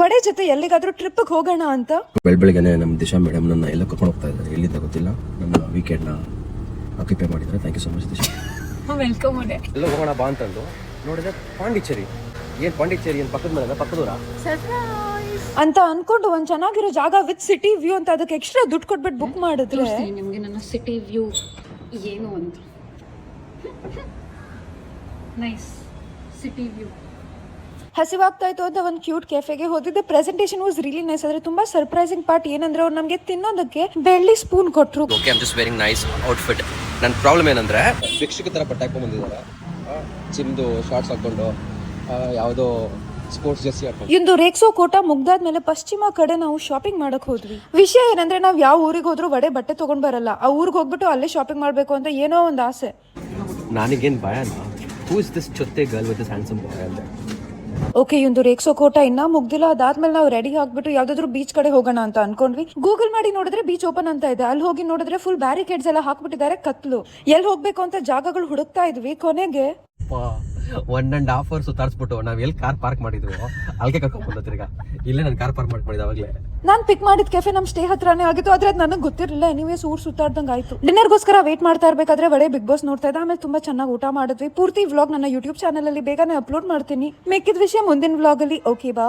ವಡೆ ಜೊತೆ ಎಲ್ಲಿಗಾದ್ರೂ ಟ್ರಿಪ್ಗೆ ಹೋಗೋಣ ಅಂತ. ಬೆಳಬೆಳಗ್ಗೆನೆ ನಮ್ಮ ದಿಶಾ ಮೇಡಮ್ ನನ್ನ ಎಲ್ಲ ಕರ್ಕೊಂಡು ಹೋಗ್ತಾ ಇದ್ದಾರೆ. ಎಲ್ಲಿಂದ ಗೊತ್ತಿಲ್ಲ. ನನ್ನ ವೀಕೆಂಡ್ನ ಆಕ್ಯುಪೈ ಮಾಡಿದ್ದಾರೆ. Thank you so much Disha. Welcome ವಡೆ. ಎಲ್ಲ ಹೋಗೋಣ ಬಾ ಅಂತಂದು ನೋಡಿದ್ರೆ ಪಾಂಡಿಚೇರಿ. ಏನು ಪಾಂಡಿಚೇರಿ ಏನು ಪಕ್ಕದ ಮೇಲೆ ಪಕ್ಕದೂರ ಅಂತ ಅನ್ಕೊಂಡು ಒಂದ್ ಚೆನ್ನಾಗಿರೋ ಜಾಗ ವಿತ್ ಸಿಟಿ ವ್ಯೂ ಅಂತ ಅದಕ್ಕೆ ಎಕ್ಸ್ಟ್ರಾ ದುಡ್ಡು ಕೊಟ್ಬಿಟ್ಟು ಬುಕ್ ಮಾಡಿದ್ರೆ ನಿಮಗೆ ನನ್ನ ಸಿಟಿ ವ್ಯೂ ಏನು ಅಂತ. Nice city view. ಹಸಿವಾಗ್ತಾ ಇತ್ತು ಅಂತ ಒಂದು ಕ್ಯೂಟ್ ಕೆಫೆಗೆ ಹೋದಿದ್ದೆ. Presentation was really nice. ಆದ್ರೆ ತುಂಬಾ ಸರ್ಪ್ರೈಸಿಂಗ್ ಪಾರ್ಟ್ ಏನಂದ್ರೆ ಅವ್ರು ನಮಗೆ ತಿನ್ನೋದಕ್ಕೆ ಬೆಳ್ಳಿ ಸ್ಪೂನ್ ಕೊಟ್ರು. Okay, I am just varying nice outfit. ನನ್ನ ಪ್ರಾಬ್ಲಮ್ ಏನಂದ್ರೆ ಭಿಕ್ಷುಕ ತರ ಬಟ್ಟೆ ಹಾಕೊಂಡು ಬಂದಿದ್ದಾರೆ. ಜಿಮ್ದು ಶಾರ್ಟ್ಸ್ ಹಾಕೊಂಡು ಯಾವುದೋ ಸ್ಪೋರ್ಟ್ಸ್ ಜರ್ಸಿ ಹಾಕೊಂಡು. ಇಂದು ರೇಕ್ಸೋ ಕೋಟ ಮುಗ್ದಾದ್ಮೇಲೆ ಪಶ್ಚಿಮ ಕಡೆ ನಾವು ಶಾಪಿಂಗ್ ಮಾಡಕ್ ಹೋದ್ವಿ. ವಿಷಯ ಏನಂದ್ರೆ ನಾವು ಯಾವ ಊರಿಗೆ ಹೋದ್ರು ವಡೆ ಬಟ್ಟೆ ತಗೊಂಡ್ ಬರಲ್ಲ. ಆ ಊರಿಗೆ ಹೋಗ್ಬಿಟ್ಟು ಅಲ್ಲೇ ಶಾಪಿಂಗ್ ಮಾಡ್ಬೇಕು ಅಂತ ಏನೋ ಒಂದು ಆಸೆ. ನನಗೇನು ಭಯನಾ? ಹೂ ಇಸ್ ದಿಸ್ ಚೊತ್ತೆ girl with this handsome boy ಅಂತ. ಓಕೆ, ಒಂದು ರೇಕ್ಸೋ ಕೋಟ ಇನ್ನ ಮುಗ್ದಿಲ್ಲ. ಅದಾದ್ಮೇಲೆ ನಾವು ರೆಡಿ ಆಗ್ಬಿಟ್ಟು ಯಾವ್ದಾದ್ರು ಬೀಚ್ ಕಡೆ ಹೋಗೋಣ ಅಂತ ಅನ್ಕೊಂಡ್ವಿ. ಗೂಗಲ್ ಮಾಡಿ ನೋಡಿದ್ರೆ ಬೀಚ್ ಓಪನ್ ಅಂತ ಇದೆ. ಅಲ್ಲಿ ಹೋಗಿ ನೋಡಿದ್ರೆ ಫುಲ್ ಬ್ಯಾರಿಕೇಡ್ಸ್ ಎಲ್ಲ ಹಾಕ್ಬಿಟ್ಟಿದ್ದಾರೆ, ಕತ್ಲು. ಎಲ್ಲಿ ಹೋಗ್ಬೇಕು ಅಂತ ಜಾಗಗಳು ಹುಡುಕ್ತಾ ಇದ್ವಿ. ಕೊನೆಗೆ 1.5 hours ಸುತ್ತಾರಿಸ್ಬಿಟ್ಟು ನಾವ್ ಎಲ್ಲಿ ಕಾರ್ ಪಾರ್ಕ್ ಮಾಡಿದ್ವು ಅಲ್ಲಿಗೆ ಕರ್ಕೊಂಡ್ ತಿರ್ಗ ಇಲ್ಲೇ ನಾನು ಕಾರ್ ಪಾರ್ಕ್ ಮಾಡ್ಕೊಂಡಿದ್ದೆ. ಅವಾಗಲೇ ನಾನ್ ಪಿಕ್ ಮಾಡಿದ ಕೆಫೆ ನಮ್ ಸ್ಟೇ ಹತ್ರನೇ ಆಗಿತ್ತು. ಆದ್ರೆ ಅದು ನನಗೆ ಗೊತ್ತಿರಲಿಲ್ಲ. ಎನಿವೇಸ್ ಊರ್ ಸುತ್ತಾಡ್ದಂಗೆ ಆಯ್ತು. ಡಿನ್ನರ್ಗೋಸ್ಕರ ವೇಟ್ ಮಾಡ್ತಾ ಇರ್ಬೇಕಾದ್ರೆ ವಡೆ ಬಿಗ್ ಬಾಸ್ ನೋಡ್ತಾ ಇದ್ದೆ. ಆಮೇಲೆ ತುಂಬಾ ಚೆನ್ನಾಗಿ ಊಟ ಮಾಡಿದ್ವಿ. ಪೂರ್ತಿ ವ್ಲಾಗ್ ನನ್ನ ಯೂಟ್ಯೂಬ್ ಚಾನಲ್ ಅಲ್ಲಿ ಬೇಗನೆ ಅಪ್ಲೋಡ್ ಮಾಡ್ತೀನಿ. ಮಿಕ್ಕಿದ ವಿಷಯ ಮುಂದಿನ ವ್ಲಾಗ್ ಅಲ್ಲಿ. ಓಕೆ, ಬಾ.